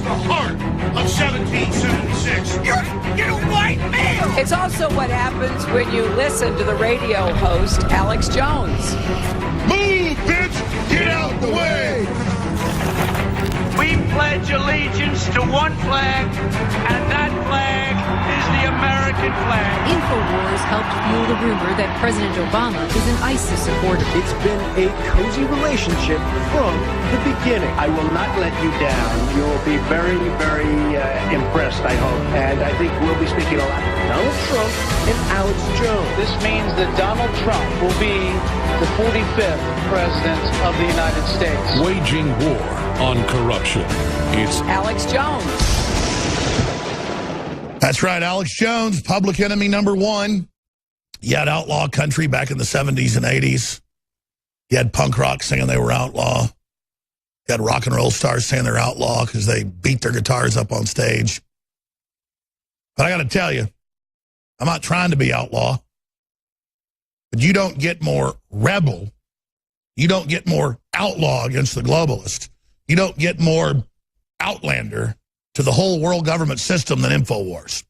the heart of 1776. You're a white male! It's also what happens when you listen to the radio host, Alex Jones. Move, bitch! Get out the way! We pledge allegiance to one flag, and that flag is the American flag. InfoWars helped fuel the rumor that President Obama is an ISIS supporter. It's been a cozy relationship from the beginning. I will not let you down. You'll be very, very impressed, I hope. And I think we'll be speaking a lot of Donald Trump and Alex Jones. This means that Donald Trump will be the 45th president of the United States. Waging war on corruption. It's Alex Jones. That's right, Alex Jones, public enemy number one. You had outlaw country back in the 70s and 80s. You had punk rock saying they were outlaw. You had rock and roll stars saying they're outlaw because they beat their guitars up on stage. But I got to tell you, I'm not trying to be outlaw. But you don't get more rebel. You don't get more outlaw against the globalist. You don't get more outlander to the whole world government system than InfoWars.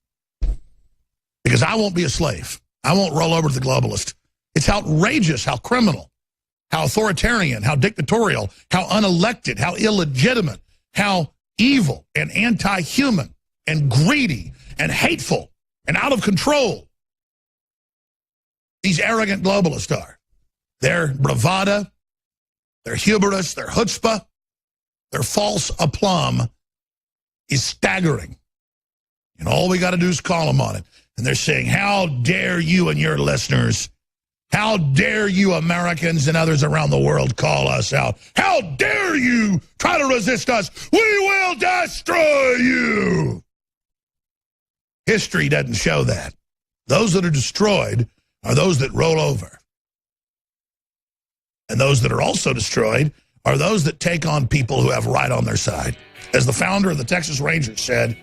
Because I won't be a slave. I won't roll over to the globalist. It's outrageous, how criminal, how authoritarian, how dictatorial, how unelected, how illegitimate, how evil and anti-human and greedy and hateful and out of control these arrogant globalists are. Their bravada, their hubris, their chutzpah, their false aplomb is staggering. And all we got to do is call them on it. And they're saying, how dare you and your listeners, how dare you Americans and others around the world call us out? How dare you try to resist us? We will destroy you. History doesn't show that. Those that are destroyed are those that roll over. And those that are also destroyed are those that take on people who have right on their side. As the founder of the Texas Rangers said,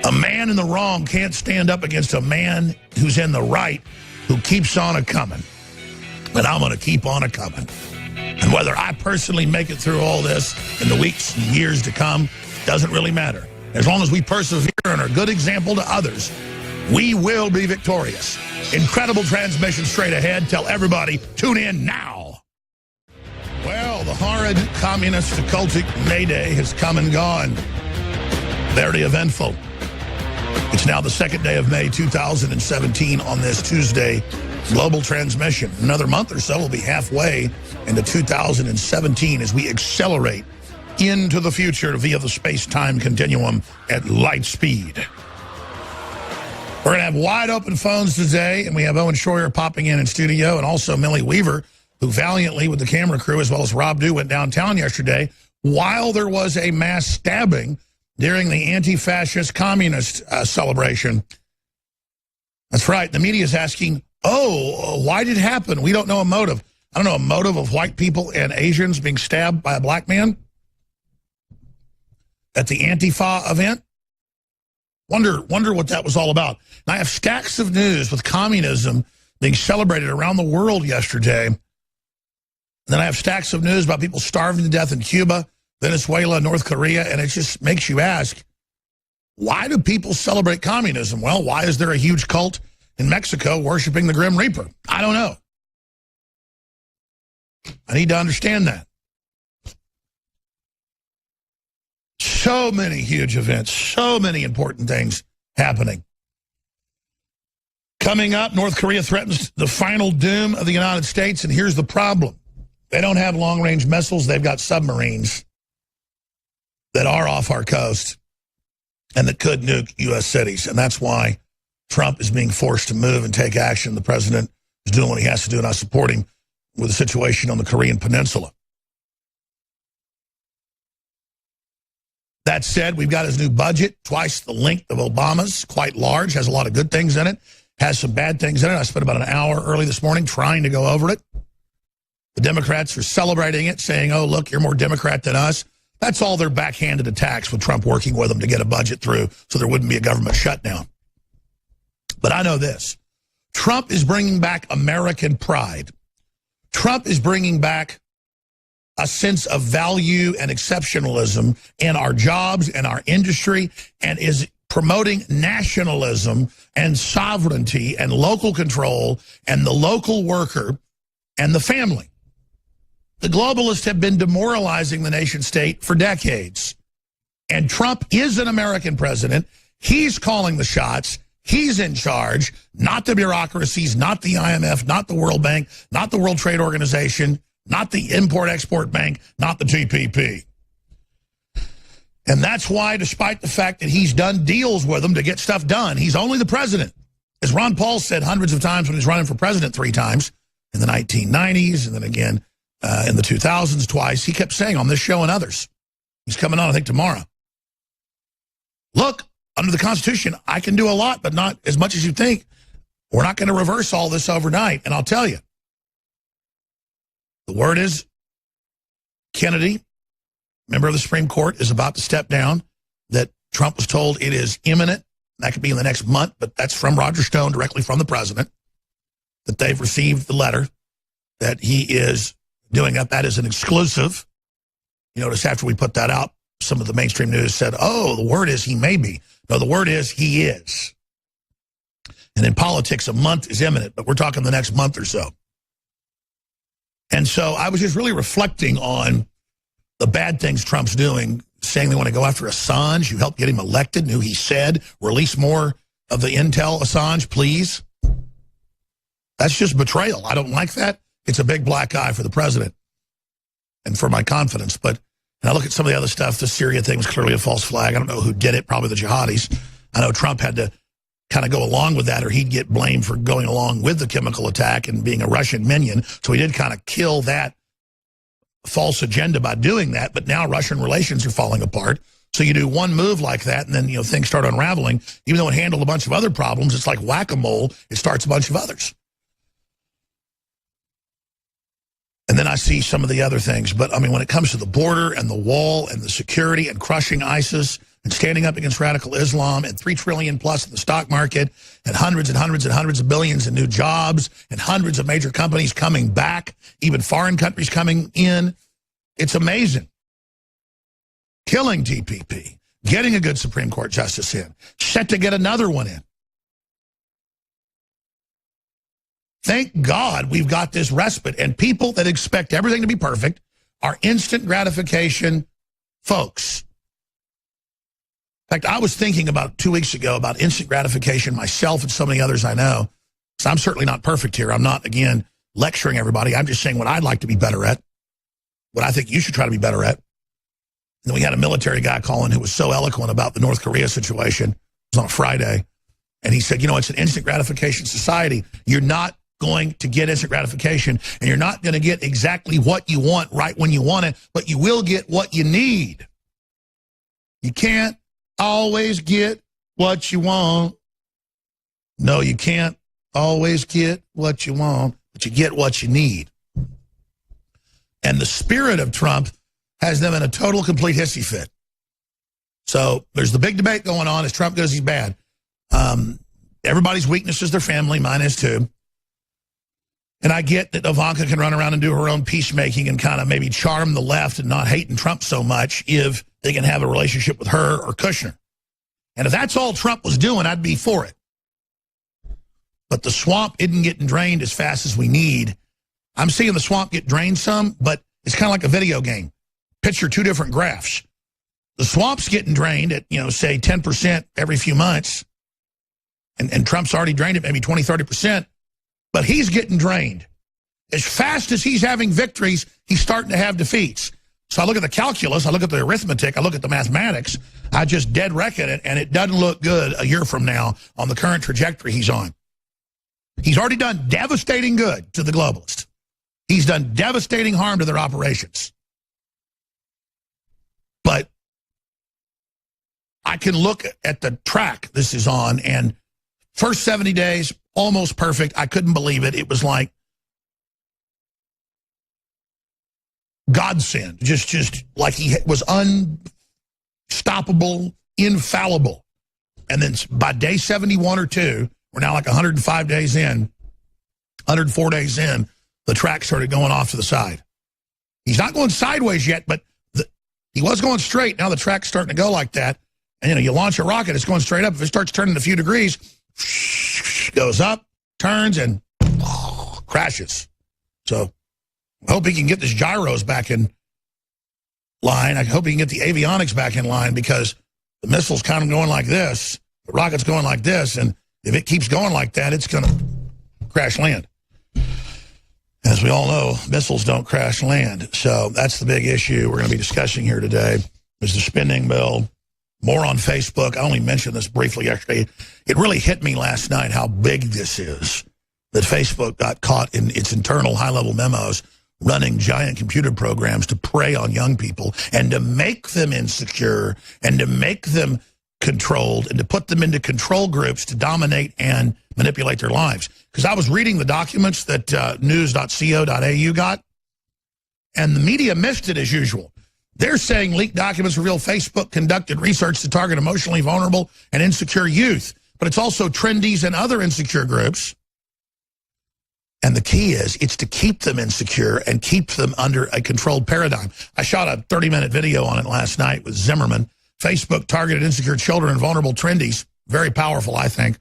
a man in the wrong can't stand up against a man who's in the right, who keeps on a-coming. And I'm going to keep on a-coming. And whether I personally make it through all this in the weeks and years to come, doesn't really matter. As long as we persevere and are a good example to others, we will be victorious. Incredible transmission straight ahead. Tell everybody, tune in now. Well, the horrid communist occultic May Day has come and gone. Very eventful. It's now the second day of May 2017 on this Tuesday global transmission. Another month or so will be halfway into 2017 as we accelerate into the future via the space-time continuum at light speed. We're going to have wide open phones today, and we have Owen Schroyer popping in studio, and also Millie Weaver, who valiantly, with the camera crew, as well as Rob Dew, went downtown yesterday while there was a mass stabbing during the anti-fascist communist celebration. That's right. The media is asking, why did it happen? We don't know a motive. I don't know, a motive of white people and Asians being stabbed by a black man at the Antifa event? Wonder what that was all about. And I have stacks of news with communism being celebrated around the world yesterday. And then I have stacks of news about people starving to death in Cuba, Venezuela, North Korea, and it just makes you ask, why do people celebrate communism? Well, why is there a huge cult in Mexico worshiping the Grim Reaper? I don't know. I need to understand that. So many huge events, so many important things happening. Coming up, North Korea threatens the final doom of the United States, and here's the problem. They don't have long-range missiles. They've got submarines that are off our coast and that could nuke U.S. cities, and that's why Trump is being forced to move and take action. The president is doing what he has to do, and I support him with the situation on the Korean Peninsula. That said, we've got his new budget, twice the length of Obama's, quite large, has a lot of good things in it, has some bad things in it. I spent about an hour early this morning trying to go over it. The Democrats are celebrating it, saying, oh, look, you're more Democrat than us. That's all their backhanded attacks with Trump working with them to get a budget through so there wouldn't be a government shutdown. But I know this. Trump is bringing back American pride. Trump is bringing back a sense of value and exceptionalism in our jobs and our industry, and is promoting nationalism and sovereignty and local control and the local worker and the family. The globalists have been demoralizing the nation state for decades. And Trump is an American president. He's calling the shots. He's in charge, not the bureaucracies, not the IMF, not the World Bank, not the World Trade Organization, not the Import-Export Bank, not the TPP. And that's why, despite the fact that he's done deals with them to get stuff done, he's only the president. As Ron Paul said hundreds of times when he was running for president 3 times, in the 1990s and then again in the 2000s twice, he kept saying on this show and others, he's coming on, I think, tomorrow, look, under the Constitution, I can do a lot, but not as much as you think. We're not going to reverse all this overnight. And I'll tell you, the word is Kennedy, member of the Supreme Court, is about to step down, that Trump was told it is imminent. That could be in the next month, but that's from Roger Stone, directly from the president, that they've received the letter that he is doing up. That is an exclusive. You notice after we put that out, some of the mainstream news said, oh, the word is he may be. No, the word is he is. And in politics, a month is imminent, but we're talking the next month or so. And so I was just really reflecting on the bad things Trump's doing, saying they want to go after Assange. You helped get him elected, knew he said, release more of the intel, Assange, please. That's just betrayal. I don't like that. It's a big black eye for the president and for my confidence. But and I look at some of the other stuff. The Syria thing was clearly a false flag. I don't know who did it, probably the jihadis. I know Trump had to kind of go along with that, or he'd get blamed for going along with the chemical attack and being a Russian minion. So he did kind of kill that false agenda by doing that. But now Russian relations are falling apart. So you do one move like that, and then things start unraveling. Even though it handled a bunch of other problems, it's like whack-a-mole. It starts a bunch of others. And then I see some of the other things. But, I mean, when it comes to the border and the wall and the security and crushing ISIS and standing up against radical Islam and $3 trillion plus in the stock market and hundreds and hundreds and hundreds of billions in new jobs and hundreds of major companies coming back, even foreign countries coming in, it's amazing. Killing TPP, getting a good Supreme Court justice in, set to get another one in. Thank God we've got this respite, and people that expect everything to be perfect are instant gratification folks. In fact, I was thinking about 2 weeks ago about instant gratification myself and so many others I know. So I'm certainly not perfect here. I'm not, again, lecturing everybody. I'm just saying what I'd like to be better at, what I think you should try to be better at. And then we had a military guy calling who was so eloquent about the North Korea situation. It was on a Friday. And he said, it's an instant gratification society. You're not going to get instant gratification, and you're not going to get exactly what you want right when you want it, but you will get what you need. You can't always get what you want. No, you can't always get what you want, but you get what you need. And the spirit of Trump has them in a total, complete hissy fit. So there's the big debate going on. Is Trump good, is he bad? Everybody's weakness is their family. Mine is too. And I get that Ivanka can run around and do her own peacemaking and kind of maybe charm the left and not hating Trump so much if they can have a relationship with her or Kushner. And if that's all Trump was doing, I'd be for it. But the swamp isn't getting drained as fast as we need. I'm seeing the swamp get drained some, but it's kind of like a video game. Picture 2 different graphs. The swamp's getting drained at, say 10% every few months. And Trump's already drained it maybe 20, 30%. But he's getting drained. As fast as he's having victories, he's starting to have defeats. So I look at the calculus, I look at the arithmetic, I look at the mathematics, I just dead reckon it, and it doesn't look good a year from now on the current trajectory he's on. He's already done devastating good to the globalists. He's done devastating harm to their operations. But I can look at the track this is on, and first 70 days, almost perfect. I couldn't believe it. It was like godsend, just like he was unstoppable, infallible. And then by day 71 or 2, we're now like 105 days in, 104 days in, the track started going off to the side. He's not going sideways yet, but he was going straight. Now the track's starting to go like that. And, you launch a rocket, it's going straight up. If it starts turning a few degrees, goes up, turns, and crashes. So I hope he can get this gyros back in line. I hope he can get the avionics back in line, because the missile's kind of going like this. The rocket's going like this. And if it keeps going like that, it's going to crash land. As we all know, missiles don't crash land. So that's the big issue we're going to be discussing here today, is the spending bill. More on Facebook. I only mentioned this briefly yesterday. It really hit me last night how big this is, that Facebook got caught in its internal high-level memos running giant computer programs to prey on young people and to make them insecure and to make them controlled and to put them into control groups to dominate and manipulate their lives. Because I was reading the documents that news.co.au got, and the media missed it as usual. They're saying leaked documents reveal Facebook conducted research to target emotionally vulnerable and insecure youth. But it's also trendies and other insecure groups. And the key is, it's to keep them insecure and keep them under a controlled paradigm. I shot a 30-minute video on it last night with Zimmerman. Facebook targeted insecure children and vulnerable trendies. Very powerful, I think.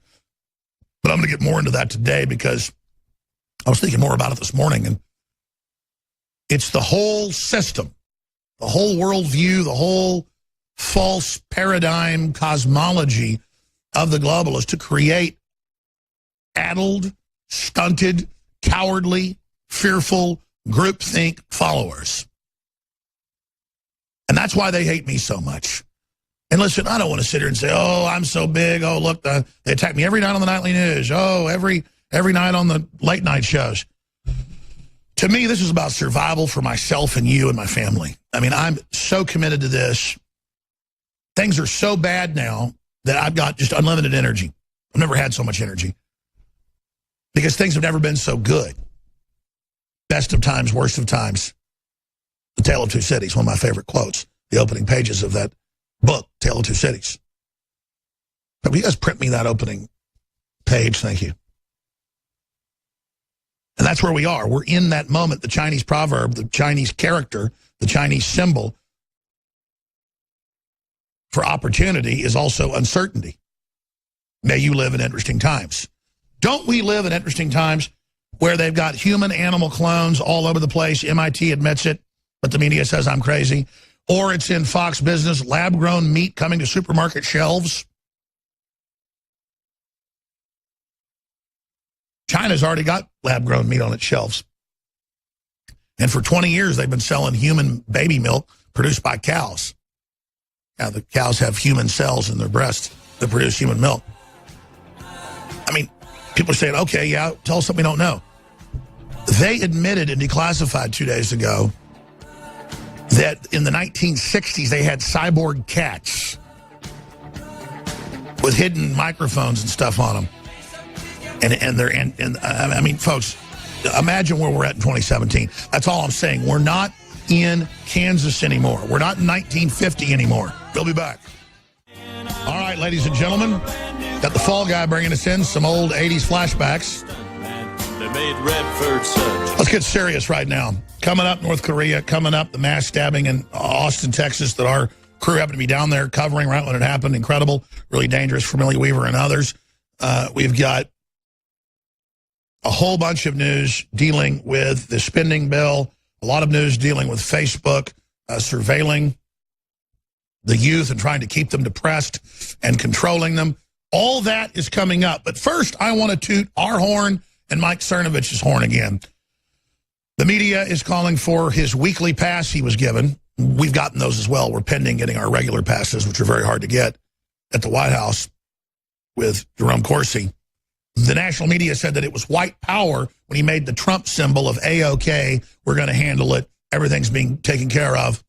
But I'm going to get more into that today, because I was thinking more about it this morning. And it's the whole system, the whole worldview, the whole false paradigm cosmology of the globalists to create addled, stunted, cowardly, fearful, groupthink followers. And that's why they hate me so much. And listen, I don't want to sit here and say, oh, I'm so big. Oh, look, they attack me every night on the nightly news. Oh, every night on the late night shows. To me, this is about survival for myself and you and my family. I mean, I'm so committed to this. Things are so bad now that I've got just unlimited energy. I've never had so much energy, because things have never been so good. Best of times, worst of times. The Tale of Two Cities, one of my favorite quotes, the opening pages of that book, Tale of Two Cities. Will you guys print me that opening page? Thank you. And that's where we are. We're in that moment. The Chinese proverb, the Chinese character, the Chinese symbol for opportunity is also uncertainty. May you live in interesting times. Don't we live in interesting times where they've got human-animal clones all over the place? MIT admits it, but the media says I'm crazy. Or it's in Fox Business, lab-grown meat coming to supermarket shelves. China's already got lab-grown meat on its shelves. And for 20 years, they've been selling human baby milk produced by cows. Now, the cows have human cells in their breasts that produce human milk. I mean, people are saying, okay, yeah, tell us something we don't know. They admitted and declassified 2 days ago that in the 1960s, they had cyborg cats with hidden microphones and stuff on them. And I mean, folks, imagine where we're at in 2017. That's all I'm saying. We're not in Kansas anymore. We're not in 1950 anymore. We'll be back. All right, ladies and gentlemen, got the Fall Guy bringing us in some old 80s flashbacks. They made Redford such. Let's get serious right now. Coming up, North Korea. Coming up, the mass stabbing in Austin, Texas that our crew happened to be down there covering right when it happened. Incredible. Really dangerous for Millie Weaver and others. We've got a whole bunch of news dealing with the spending bill. A lot of news dealing with Facebook surveilling the youth and trying to keep them depressed and controlling them. All that is coming up. But first, I want to toot our horn and Mike Cernovich's horn again. The media is calling for his weekly pass he was given. We've gotten those as well. We're pending getting our regular passes, which are very hard to get, at the White House with Jerome Corsi. The national media said that it was white power when he made the Trump symbol of A-OK, we're going to handle it, everything's being taken care of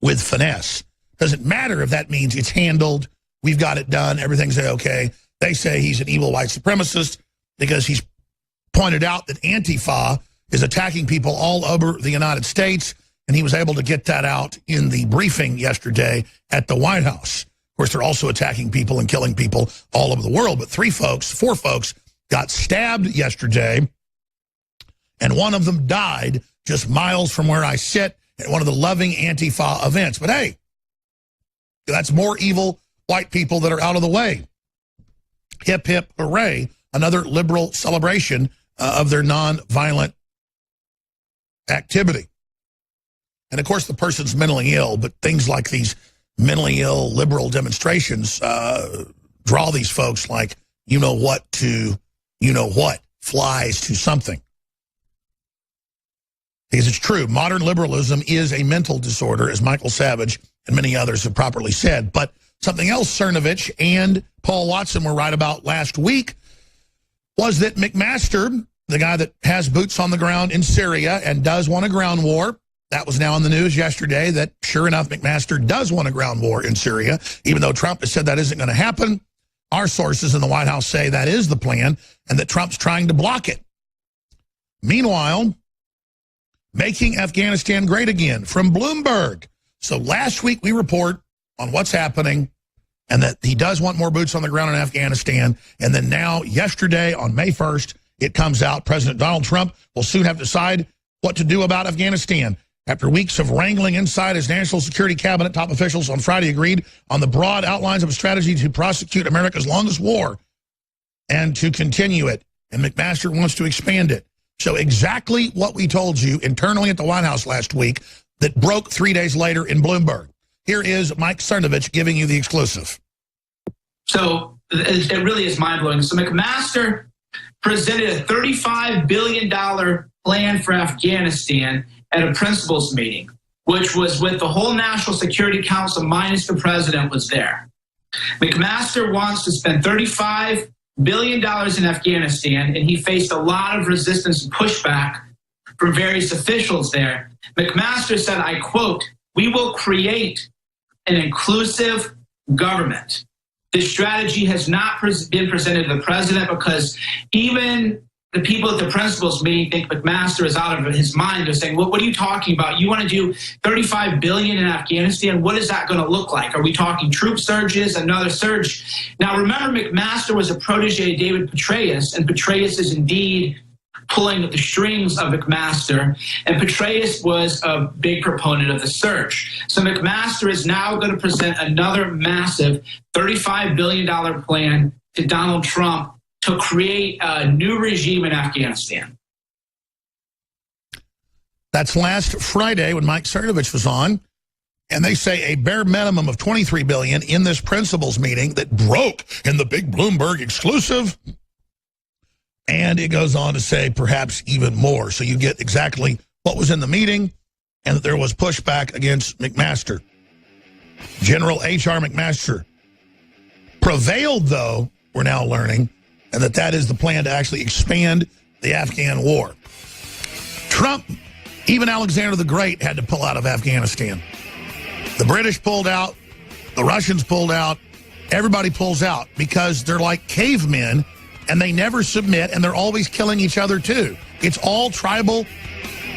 with finesse. Doesn't matter if that means it's handled, we've got it done, everything's A-OK. They say he's an evil white supremacist because he's pointed out that Antifa is attacking people all over the United States, and he was able to get that out in the briefing yesterday at the White House. Of course, they're also attacking people and killing people all over the world, but four folks got stabbed yesterday, and one of them died just miles from where I sit at one of the loving Antifa events. But hey, that's more evil white people that are out of the way. Hip, hip, hooray. Another liberal celebration of their nonviolent activity. And, of course, the person's mentally ill, but things like these mentally ill liberal demonstrations draw these folks like, flies to something. Because it's true, modern liberalism is a mental disorder, as Michael Savage and many others have properly said. But something else Cernovich and Paul Watson were right about last week was that McMaster, the guy that has boots on the ground in Syria and does want a ground war, that was now in the news yesterday that, sure enough, McMaster does want a ground war in Syria, even though Trump has said that isn't going to happen. Our sources in the White House say that is the plan and that Trump's trying to block it. Meanwhile, making Afghanistan great again from Bloomberg. So last week we report on what's happening and that he does want more boots on the ground in Afghanistan. And then now, yesterday on May 1st, it comes out President Donald Trump will soon have to decide what to do about Afghanistan. After weeks of wrangling inside his national security cabinet, top officials on Friday agreed on the broad outlines of a strategy to prosecute America's longest war and to continue it. And McMaster wants to expand it. So exactly what we told you internally at the White House last week that broke 3 days later in Bloomberg. Here is Mike Cernovich giving you the exclusive. So it really is mind-blowing. So McMaster presented a $35 billion plan for Afghanistan at a principals meeting, which was with the whole National Security Council minus the president was there. McMaster wants to spend $35 billion in Afghanistan, and he faced a lot of resistance and pushback from various officials there. McMaster said, I quote, "We will create an inclusive government." This strategy has not been presented to the president because even the people at the principals meeting think McMaster is out of his mind. They're saying, what are you talking about? You want to do $35 billion in Afghanistan? What is that going to look like? Are we talking troop surges, another surge? Now, remember, McMaster was a protege of David Petraeus, and Petraeus is indeed pulling at the strings of McMaster, and Petraeus was a big proponent of the surge. So McMaster is now going to present another massive $35 billion plan to Donald Trump to create a new regime in Afghanistan. That's last Friday when Mike Cernovich was on, and they say a bare minimum of $23 billion in this principals meeting that broke in the big Bloomberg exclusive. And it goes on to say perhaps even more. So you get exactly what was in the meeting and that there was pushback against McMaster. General H.R. McMaster prevailed, though, we're now learning, and that is the plan to actually expand the Afghan war. Trump, even Alexander the Great, had to pull out of Afghanistan. The British pulled out. The Russians pulled out. Everybody pulls out because they're like cavemen, and they never submit, and they're always killing each other, too. It's all tribal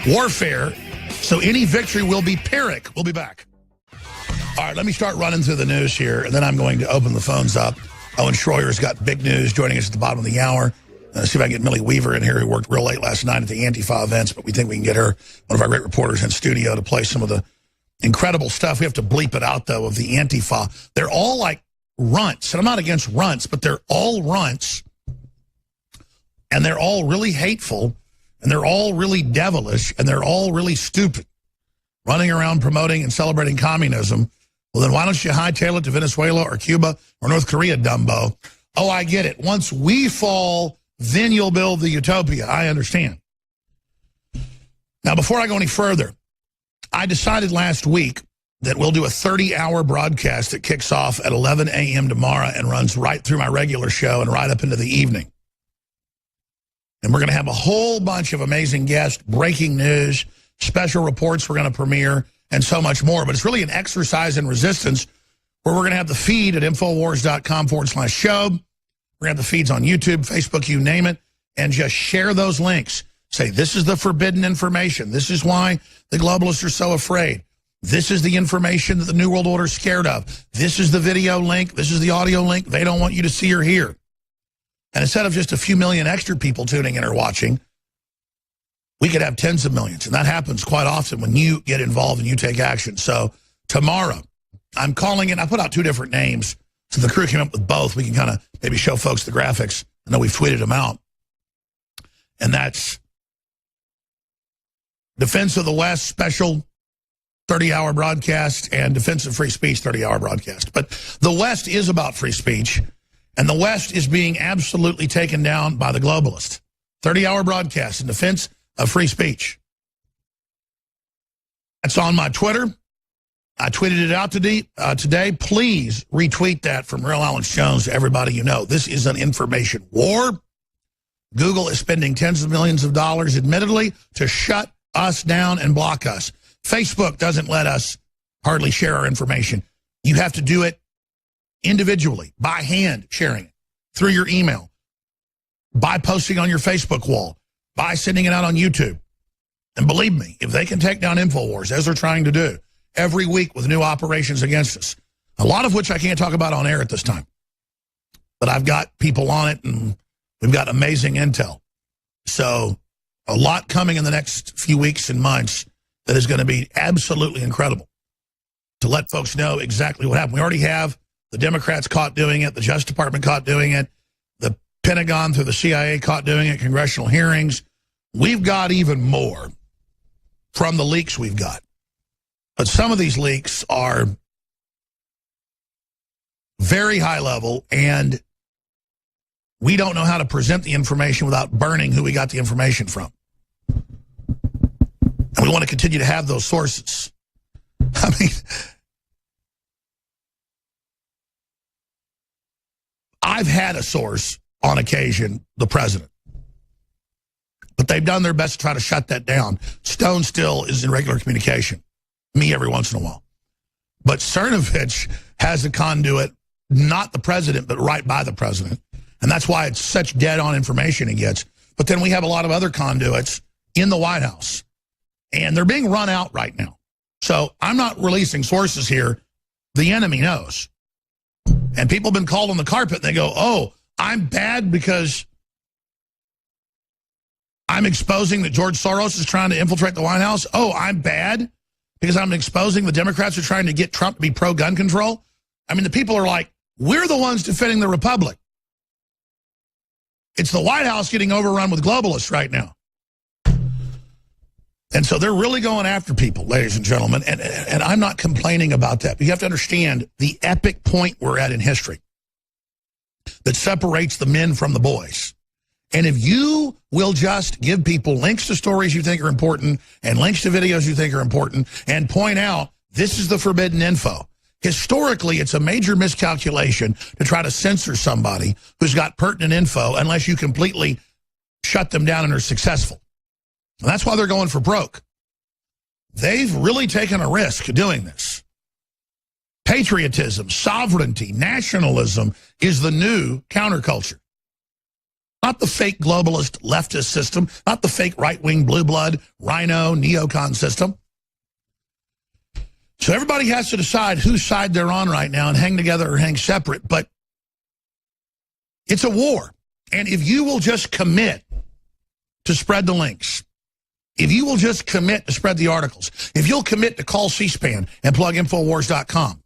warfare, so any victory will be Pyrrhic. We'll be back. All right, let me start running through the news here, and then I'm going to open the phones up. Owen Schroyer's got big news joining us at the bottom of the hour. See if I can get Millie Weaver in here, who worked real late last night at the Antifa events, but we think we can get her, one of our great reporters in studio, to play some of the incredible stuff. We have to bleep it out, though, of the Antifa. They're all like runts, and I'm not against runts, but they're all runts, and they're all really hateful, and they're all really devilish, and they're all really stupid, running around promoting and celebrating communism. Well, then why don't you hightail it to Venezuela or Cuba or North Korea, Dumbo? Oh, I get it. Once we fall, then you'll build the utopia. I understand. Now, before I go any further, I decided last week that we'll do a 30-hour broadcast that kicks off at 11 a.m. tomorrow and runs right through my regular show and right up into the evening. And we're going to have a whole bunch of amazing guests, breaking news, special reports we're going to premiere, and so much more. But it's really an exercise in resistance where we're going to have the feed at Infowars.com/show. We're going to have the feeds on YouTube, Facebook, you name it, and just share those links. Say, this is the forbidden information. This is why the globalists are so afraid. This is the information that the New World Order is scared of. This is the video link. This is the audio link they don't want you to see or hear. And instead of just a few million extra people tuning in or watching, we could have tens of millions. And that happens quite often when you get involved and you take action. So tomorrow, I'm calling it, I put out 2 different names. So the crew came up with both. We can kind of maybe show folks the graphics. I know we've tweeted them out. And that's Defense of the West special 30-hour broadcast and Defense of Free Speech 30-hour broadcast. But the West is about free speech, and the West is being absolutely taken down by the globalists. 30-hour broadcast in defense of free speech. That's on my Twitter. I tweeted it out today. Please retweet that from Real Alex Jones to everybody you know. This is an information war. Google is spending tens of millions of dollars, admittedly, to shut us down and block us. Facebook doesn't let us hardly share our information. You have to do it individually, by hand sharing it, through your email, by posting on your Facebook wall, by sending it out on YouTube. And believe me, if they can take down InfoWars, as they're trying to do, every week with new operations against us, a lot of which I can't talk about on air at this time. But I've got people on it, and we've got amazing intel. So a lot coming in the next few weeks and months that is going to be absolutely incredible to let folks know exactly what happened. We already have the Democrats caught doing it, the Justice Department caught doing it, the Pentagon through the CIA caught doing it, congressional hearings. We've got even more from the leaks we've got. But some of these leaks are very high level, and we don't know how to present the information without burning who we got the information from. And we want to continue to have those sources. I mean, I've had a source on occasion, the president. But they've done their best to try to shut that down. Stone still is in regular communication. Me every once in a while. But Cernovich has a conduit, not the president, but right by the president. And that's why it's such dead-on information he gets. But then we have a lot of other conduits in the White House. And they're being run out right now. So I'm not releasing sources here. The enemy knows. And people have been called on the carpet, and they go, oh, I'm bad because I'm exposing that George Soros is trying to infiltrate the White House. Oh, I'm bad because I'm exposing the Democrats are trying to get Trump to be pro-gun control. I mean, the people are like, we're the ones defending the Republic. It's the White House getting overrun with globalists right now. And so they're really going after people, ladies and gentlemen, and I'm not complaining about that. But you have to understand the epic point we're at in history that separates the men from the boys. And if you will just give people links to stories you think are important and links to videos you think are important and point out this is the forbidden info. Historically, it's a major miscalculation to try to censor somebody who's got pertinent info unless you completely shut them down and are successful. And that's why they're going for broke. They've really taken a risk doing this. Patriotism, sovereignty, nationalism is the new counterculture. Not the fake globalist leftist system, not the fake right-wing blue blood, rhino, neocon system. So everybody has to decide whose side they're on right now and hang together or hang separate. But it's a war. And if you will just commit to spread the links, if you will just commit to spread the articles, if you'll commit to call C-SPAN and plug Infowars.com,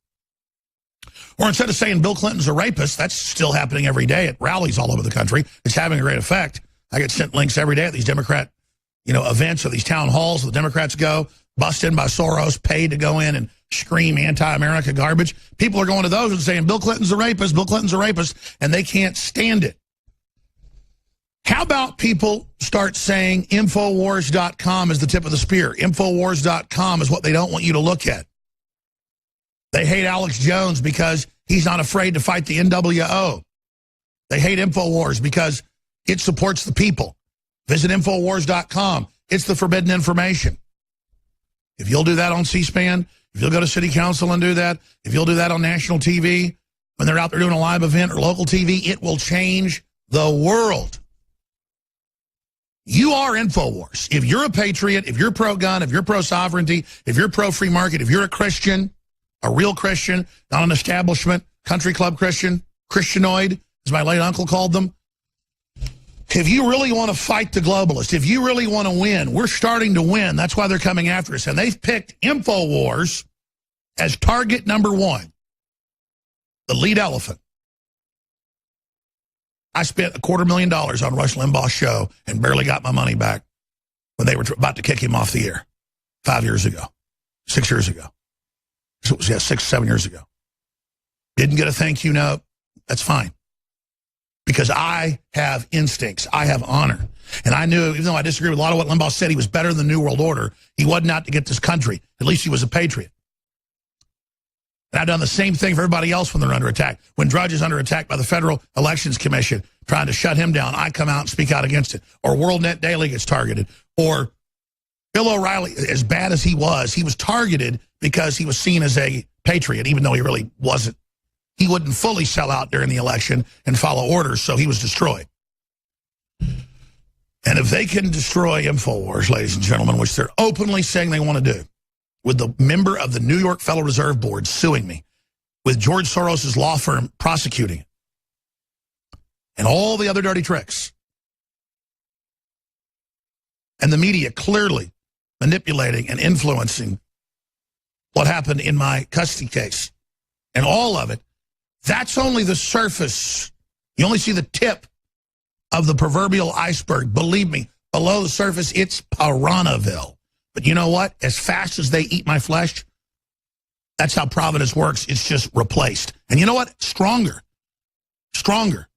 or instead of saying Bill Clinton's a rapist, that's still happening every day at rallies all over the country. It's having a great effect. I get sent links every day at these Democrat, events or these town halls. The Democrats go, bust in by Soros, paid to go in and scream anti-America garbage. People are going to those and saying Bill Clinton's a rapist, Bill Clinton's a rapist, and they can't stand it. How about people start saying Infowars.com is the tip of the spear? Infowars.com is what they don't want you to look at. They hate Alex Jones because he's not afraid to fight the NWO. They hate Infowars because it supports the people. Visit Infowars.com. It's the forbidden information. If you'll do that on C-SPAN, if you'll go to city council and do that, if you'll do that on national TV, when they're out there doing a live event or local TV, it will change the world. You are Infowars. If you're a patriot, if you're pro-gun, if you're pro-sovereignty, if you're pro-free market, if you're a Christian, a real Christian, not an establishment, country club Christian, Christianoid, as my late uncle called them, If you really want to fight the globalists, if you really want to win, we're starting to win. That's why they're coming after us. And they've picked InfoWars as target number one, the lead elephant. I spent $250,000 on Rush Limbaugh's show and barely got my money back when they were about to kick him off the air 5 years ago, 6 years ago. So it was, 6, 7 years ago. Didn't get a thank you note. That's fine. Because I have instincts. I have honor. And I knew, even though I disagree with a lot of what Limbaugh said, he was better than the New World Order. He wasn't out to get this country. At least he was a patriot. And I've done the same thing for everybody else when they're under attack. When Drudge is under attack by the Federal Elections Commission trying to shut him down, I come out and speak out against it. Or WorldNet Daily gets targeted. Or Bill O'Reilly, as bad as he was targeted because he was seen as a patriot, even though he really wasn't. He wouldn't fully sell out during the election and follow orders, so he was destroyed. And if they can destroy InfoWars, ladies and gentlemen, which they're openly saying they want to do, with the member of the New York Federal Reserve Board suing me, with George Soros' law firm prosecuting it, and all the other dirty tricks, and the media clearly manipulating and influencing what happened in my custody case, and all of it, that's only the surface. You only see the tip of the proverbial iceberg. Believe me, below the surface, it's Piranhaville. But you know what? As fast as they eat my flesh, that's how Providence works. It's just replaced. And you know what? Stronger. Stronger.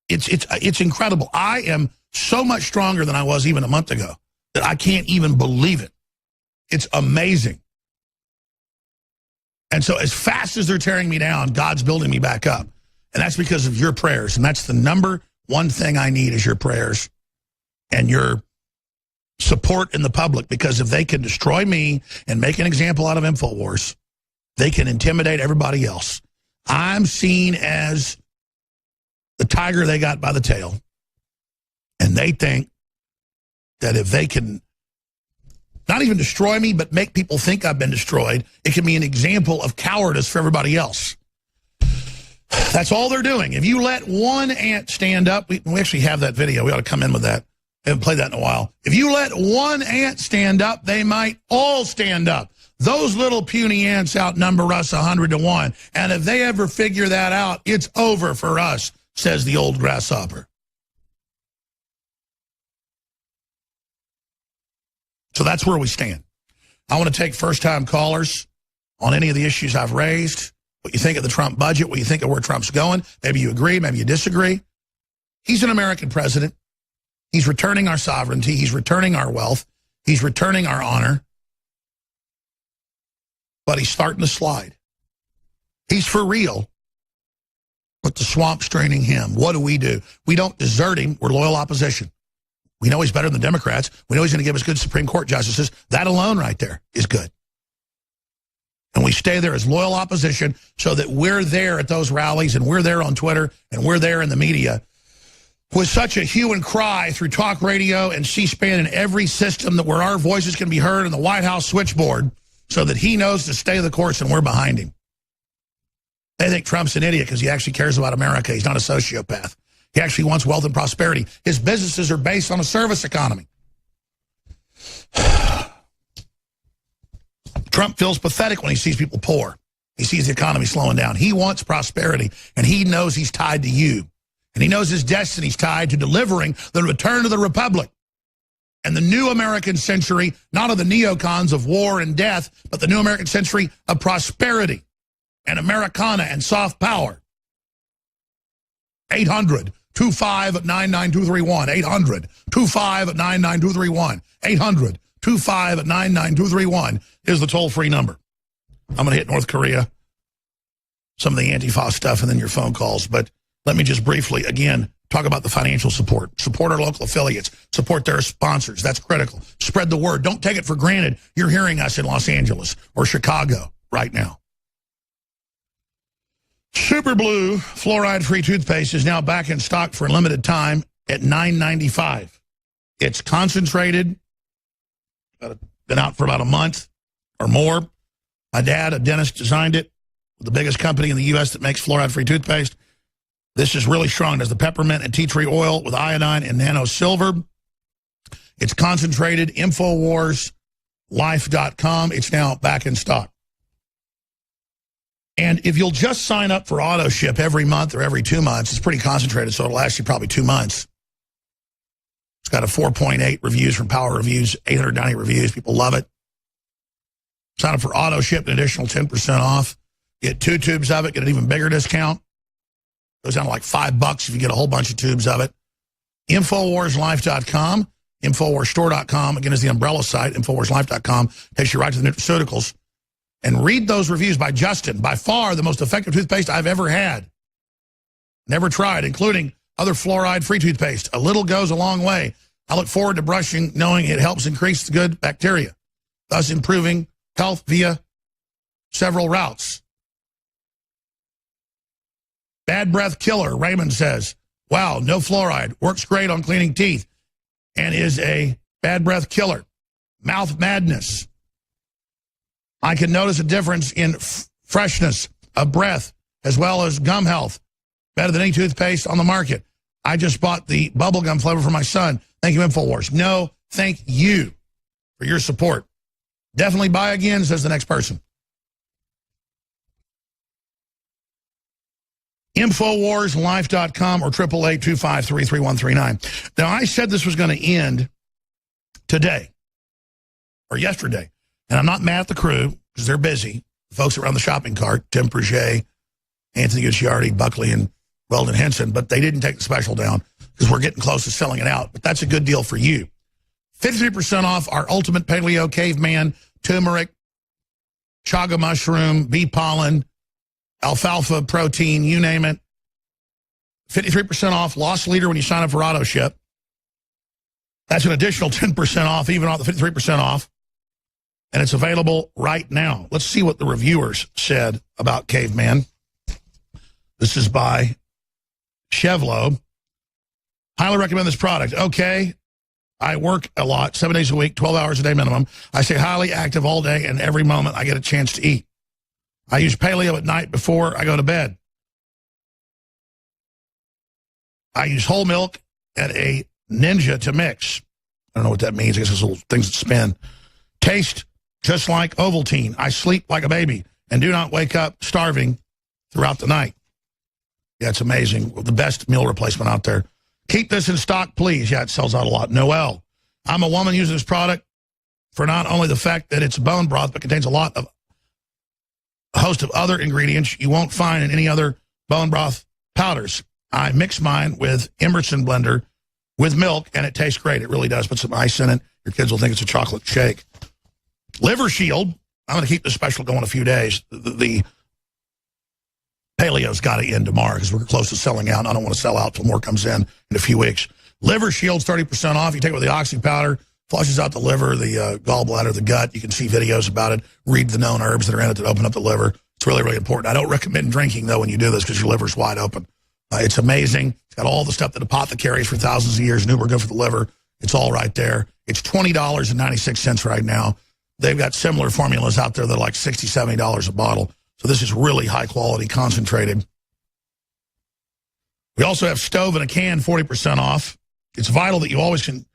It's incredible. I am so much stronger than I was even a month ago that I can't even believe it. It's amazing. And so as fast as they're tearing me down, God's building me back up. And that's because of your prayers. And that's the number one thing I need is your prayers and your support in the public. Because if they can destroy me and make an example out of InfoWars, they can intimidate everybody else. I'm seen as the tiger they got by the tail. And they think that if they can not even destroy me, but make people think I've been destroyed, it can be an example of cowardice for everybody else. That's all they're doing. If you let one ant stand up, we actually have that video. We ought to come in with that. I haven't played that in a while. If you let one ant stand up, they might all stand up. Those little puny ants outnumber us 100 to 1. And if they ever figure that out, it's over for us, says the old grasshopper. So that's where we stand. I want to take first-time callers on any of the issues I've raised, what you think of the Trump budget, what you think of where Trump's going. Maybe you agree, maybe you disagree. He's an American president. He's returning our sovereignty. He's returning our wealth. He's returning our honor. But he's starting to slide. He's for real, but the swamp's draining him. What do? We don't desert him. We're loyal opposition. We know he's better than the Democrats. We know he's going to give us good Supreme Court justices. That alone right there is good. And we stay there as loyal opposition so that we're there at those rallies and we're there on Twitter and we're there in the media with such a hue and cry through talk radio and C-SPAN and every system that where our voices can be heard in the White House switchboard so that he knows to stay the course and we're behind him. They think Trump's an idiot because he actually cares about America. He's not a sociopath. He actually wants wealth and prosperity. His businesses are based on a service economy. Trump feels pathetic when he sees people poor. He sees the economy slowing down. He wants prosperity, and he knows he's tied to you. And he knows his destiny's tied to delivering the return to the republic and the new American century, not of the neocons of war and death, but the new American century of prosperity and Americana and soft power. 800-25-99231. 800-25-99231. 800-25-99231 is the toll-free number. I'm going to hit North Korea, some of the Antifa stuff, and then your phone calls. But let me just briefly, again, talk about the financial support. Support our local affiliates. Support their sponsors. That's critical. Spread the word. Don't take it for granted you're hearing us in Los Angeles or Chicago right now. Super Blue fluoride-free toothpaste is now back in stock for a limited time at $9.95. It's concentrated. Been out for about a month or more. My dad, a dentist, designed it. The biggest company in the U.S. that makes fluoride-free toothpaste. This is really strong. It has the peppermint and tea tree oil with iodine and nano silver. It's concentrated. InfoWarsLife.com. It's now back in stock. And if you'll just sign up for auto ship every month or every 2 months, it's pretty concentrated, so it'll last you probably 2 months. It's got a 4.8 reviews from Power Reviews, 890 reviews. People love it. Sign up for auto ship, an additional 10% off. Get 2 tubes of it, get an even bigger discount. Goes down to like $5 if you get a whole bunch of tubes of it. InfoWarsLife.com, InfoWarsStore.com, again, is the umbrella site. InfoWarsLife.com takes you right to the nutraceuticals. And read those reviews by Justin. By far the most effective toothpaste I've ever had. Never tried, including other fluoride-free toothpaste. A little goes a long way. I look forward to brushing, knowing it helps increase the good bacteria, thus improving health via several routes. Bad breath killer, Raymond says. Wow, no fluoride. Works great on cleaning teeth and is a bad breath killer. Mouth madness. I can notice a difference in freshness of breath as well as gum health. Better than any toothpaste on the market. I just bought the bubblegum flavor for my son. Thank you, InfoWars. No, thank you for your support. Definitely buy again, says the next person. InfoWarsLife.com or 888-253-3139. Now, I said this was going to end today or yesterday, and I'm not mad at the crew because they're busy. The folks around the shopping cart, Tim Pruget, Anthony Gucciardi, Buckley, and Weldon Henson, but they didn't take the special down because we're getting close to selling it out. But that's a good deal for you. 53% off our Ultimate Paleo Caveman, turmeric, chaga mushroom, bee pollen, alfalfa protein, you name it. 53% off Lost Leader when you sign up for auto ship. That's an additional 10% off, even off the 53% off. And it's available right now. Let's see what the reviewers said about Caveman. This is by Chevlo. Highly recommend this product. Okay, I work a lot, 7 days a week, 12 hours a day minimum. I stay highly active all day and every moment I get a chance to eat. I use paleo at night before I go to bed. I use whole milk and a Ninja to mix. I don't know what that means. I guess it's little things that spin. Taste just like Ovaltine. I sleep like a baby and do not wake up starving throughout the night. Yeah, it's amazing. The best meal replacement out there. Keep this in stock, please. Yeah, it sells out a lot. Noel. I'm a woman using this product for not only the fact that it's bone broth, but contains a host of other ingredients you won't find in any other bone broth powders. I mix mine with Emerson blender with milk, and it tastes great. It really does. Put some ice in it. Your kids will think it's a chocolate shake. Liver Shield. I'm going to keep this special going a few days. The Paleo's got to end tomorrow because we're close to selling out. I don't want to sell out till more comes in a few weeks. Liver Shield's 30% off. You take it with the oxy powder, flushes out the liver, the gallbladder, the gut. You can see videos about it. Read the known herbs that are in it that open up the liver. It's really, really important. I don't recommend drinking, though, when you do this because your liver's wide open. It's amazing. It's got all the stuff that apothecaries for thousands of years knew were good for the liver. It's all right there. It's $20.96 right now. They've got similar formulas out there that are like $60, $70 a bottle. So this is really high quality, concentrated. We also have Stove in a Can, 40% off. It's vital that you always can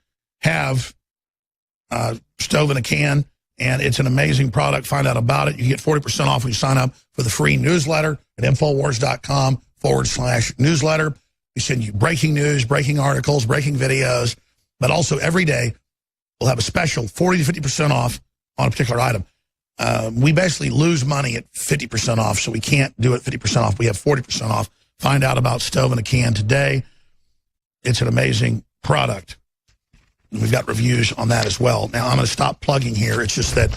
have Stove in a Can, and it's an amazing product. Find out about it. You get 40% off when you sign up for the free newsletter at Infowars.com/newsletter. We send you breaking news, breaking articles, breaking videos, but also every day we'll have a special 40 to 50% off on a particular item. We basically lose money at 50% off, so we can't do it 50% off. We have 40% off. Find out about Stove in a Can today. It's an amazing product. And we've got reviews on that as well. Now, I'm going to stop plugging here. It's just that,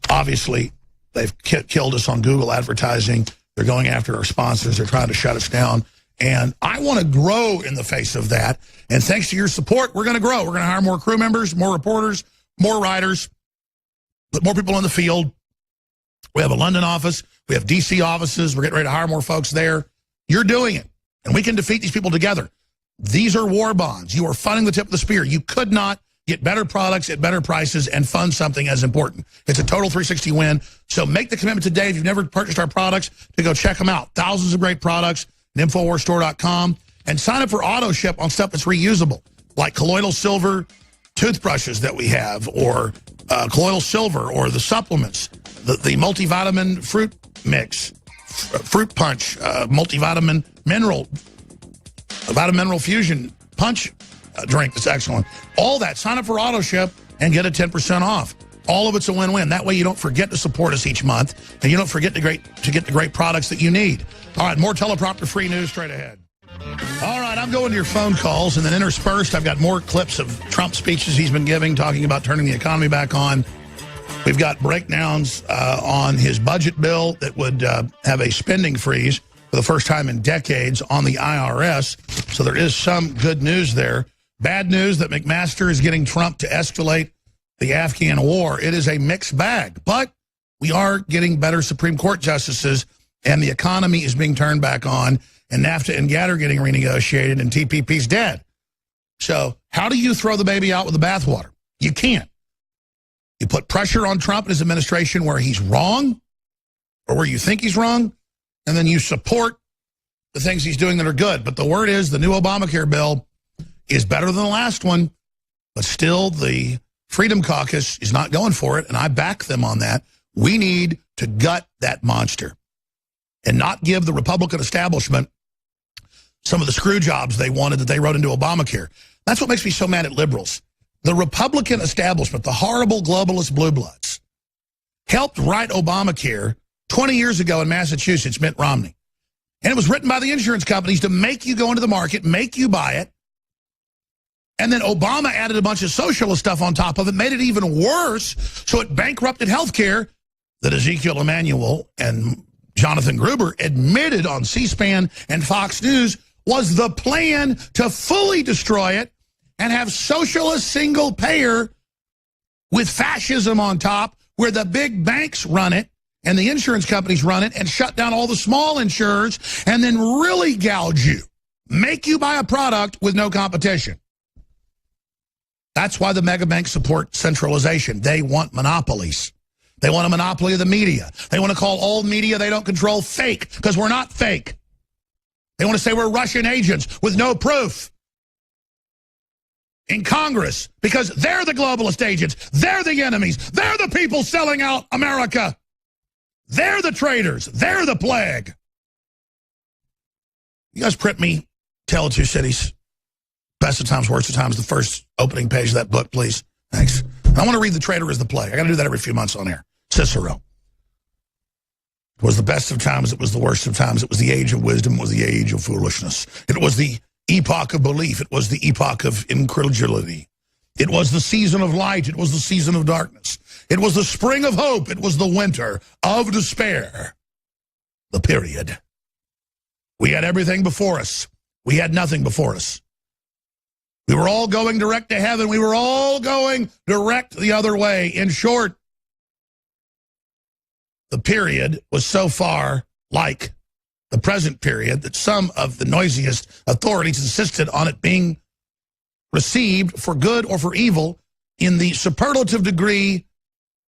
obviously, they've killed us on Google advertising. They're going after our sponsors. They're trying to shut us down. And I want to grow in the face of that. And thanks to your support, we're going to grow. We're going to hire more crew members, more reporters, more writers, put more people in the field. We have a London office. We have D.C. offices. We're getting ready to hire more folks there. You're doing it. And we can defeat these people together. These are war bonds. You are funding the tip of the spear. You could not get better products at better prices and fund something as important. It's a total 360 win. So make the commitment today, if you've never purchased our products, to go check them out. Thousands of great products. at InfoWarsStore.com, and sign up for auto ship on stuff that's reusable, like colloidal silver toothbrushes that we have, or colloidal silver, or the supplements, the multivitamin fruit mix, fruit punch, multivitamin mineral, vitamin mineral fusion punch drink that's excellent. All that. Sign up for auto ship and get a 10% off. All of it's a win-win. That way you don't forget to support us each month, and you don't forget to get the great products that you need. All right, more teleprompter-free news straight ahead. All right, I'm going to your phone calls, and then interspersed, I've got more clips of Trump speeches he's been giving, talking about turning the economy back on. We've got breakdowns on his budget bill that would have a spending freeze for the first time in decades on the IRS. So there is some good news there. Bad news that McMaster is getting Trump to escalate the Afghan war. It is a mixed bag, but we are getting better Supreme Court justices, and the economy is being turned back on, and NAFTA and GATT are getting renegotiated, and TPP's dead. So how do you throw the baby out with the bathwater? You can't. You put pressure on Trump and his administration where he's wrong, or where you think he's wrong, and then you support the things he's doing that are good. But the word is the new Obamacare bill is better than the last one, but still the Freedom Caucus is not going for it, and I back them on that. We need to gut that monster and not give the Republican establishment some of the screw jobs they wanted that they wrote into Obamacare. That's what makes me so mad at liberals. The Republican establishment, the horrible globalist blue bloods, helped write Obamacare 20 years ago in Massachusetts, Mitt Romney. And it was written by the insurance companies to make you go into the market, make you buy it. And then Obama added a bunch of socialist stuff on top of it, made it even worse, so it bankrupted health care that Ezekiel Emanuel and Jonathan Gruber admitted on C-SPAN and Fox News was the plan to fully destroy it and have socialist single payer with fascism on top, where the big banks run it and the insurance companies run it, and shut down all the small insurers, and then really gouge you, make you buy a product with no competition. That's why the mega banks support centralization. They want monopolies. They want a monopoly of the media. They want to call all media they don't control fake, because we're not fake. They want to say we're Russian agents with no proof in Congress, because they're the globalist agents. They're the enemies. They're the people selling out America. They're the traitors. They're the plague. You guys print me Tell of Two Cities, Best of Times, Worst of Times, the first opening page of that book, please. Thanks. I want to read The Traitor is the Plague. I got to do that every few months on air. Cicero. It was the best of times. It was the worst of times. It was the age of wisdom. It was the age of foolishness. It was the epoch of belief. It was the epoch of incredulity. It was the season of light. It was the season of darkness. It was the spring of hope. It was the winter of despair. The period. We had everything before us. We had nothing before us. We were all going direct to heaven. We were all going direct the other way. In short, the period was so far like the present period that some of the noisiest authorities insisted on it being received for good or for evil in the superlative degree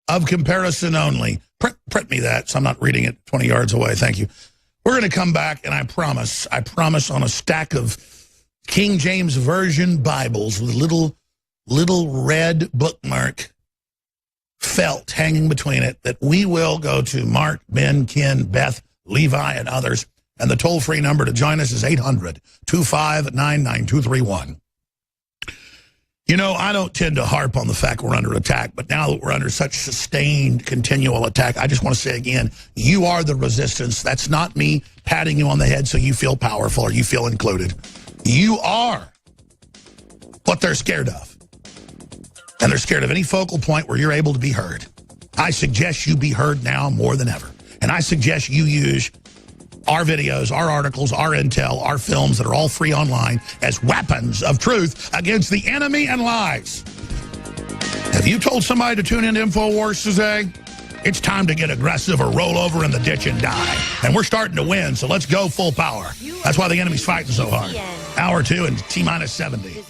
of comparison only. Print me that, so I'm not reading it 20 yards away. Thank you. We're going to come back, and I promise on a stack of King James Version Bibles with a little red bookmark felt hanging between it, that we will go to Mark, Ben, Ken, Beth, Levi, and others. And the toll-free number to join us is 800-259-9231. You know, I don't tend to harp on the fact we're under attack, but now that we're under such sustained, continual attack, I just want to say again, you are the resistance. That's not me patting you on the head so you feel powerful or you feel included. You are what they're scared of. And they're scared of any focal point where you're able to be heard. I suggest you be heard now more than ever. And I suggest you use our videos, our articles, our intel, our films that are all free online as weapons of truth against the enemy and lies. Have you told somebody to tune into InfoWars today? It's time to get aggressive or roll over in the ditch and die. And we're starting to win, so let's go full power. That's why the enemy's fighting so hard. Hour 2 and T-minus 70.